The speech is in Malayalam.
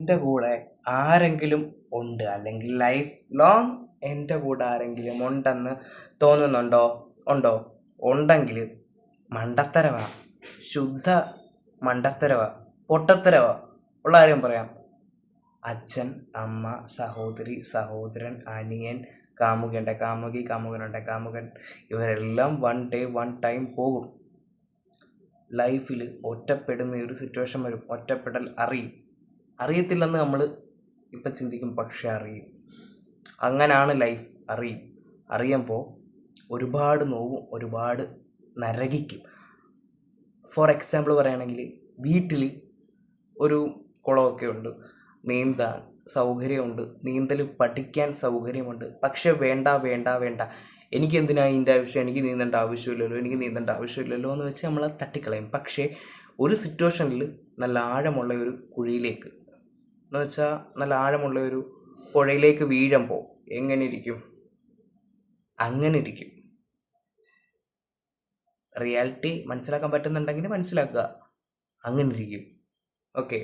എൻ്റെ കൂടെ ആരെങ്കിലും ഉണ്ട്, അല്ലെങ്കിൽ ലൈഫ് ലോങ് എൻ്റെ കൂടെ ആരെങ്കിലും ഉണ്ടെന്ന് തോന്നുന്നുണ്ടോ? ഉണ്ടോ? ഉണ്ടെങ്കിൽ മണ്ടത്തരവാ, ശുദ്ധ മണ്ടത്തരവാ, പൊട്ടത്തരവാ. ഉള്ള കാര്യം പറയാം. അച്ഛൻ, അമ്മ, സഹോദരി, സഹോദരൻ, അനിയൻ, കാമുകൻ്റെ കാമുകി, കാമുകനുണ്ട് കാമുകൻ, ഇവരെല്ലാം വൺ ഡേ വൺ ടൈം പോകും. ലൈഫിൽ ഒറ്റപ്പെടുന്ന ഒരു സിറ്റുവേഷൻ വരും. ഒറ്റപ്പെടൽ അറിയത്തില്ലെന്ന് നമ്മൾ ഇപ്പം ചിന്തിക്കും, പക്ഷെ അറിയും. അങ്ങനാണ് ലൈഫ്. അറിയുമ്പോൾ ഒരുപാട് നോവും, ഒരുപാട് നരകിക്കും. ഫോർ എക്സാമ്പിൾ പറയുകയാണെങ്കിൽ, വീട്ടിൽ ഒരു കുളമൊക്കെ ഉണ്ട്, നീന്താൻ സൗകര്യമുണ്ട്, നീന്തൽ പഠിക്കാൻ സൗകര്യമുണ്ട്. പക്ഷെ വേണ്ട വേണ്ട വേണ്ട, എനിക്കെന്തിനാ ഇതിൻ്റെ ആവശ്യം, എനിക്ക് നീന്തേണ്ട ആവശ്യമില്ലല്ലോ എന്ന് വെച്ച് നമ്മൾ തട്ടിക്കളയും. പക്ഷേ ഒരു സിറ്റുവേഷനിൽ നല്ല ആഴമുള്ള ഒരു കുഴിയിലേക്ക്, എന്ന് വെച്ചാൽ നല്ല ആഴമുള്ള ഒരു പുഴയിലേക്ക് വീഴുമ്പോൾ എങ്ങനെ ഇരിക്കും? അങ്ങനെ ഇരിക്കും. റിയാലിറ്റി മനസ്സിലാക്കാൻ പറ്റുന്നുണ്ടെങ്കിൽ മനസ്സിലാക്കുക. അങ്ങനെ ഇരിക്കും. ഓക്കെ.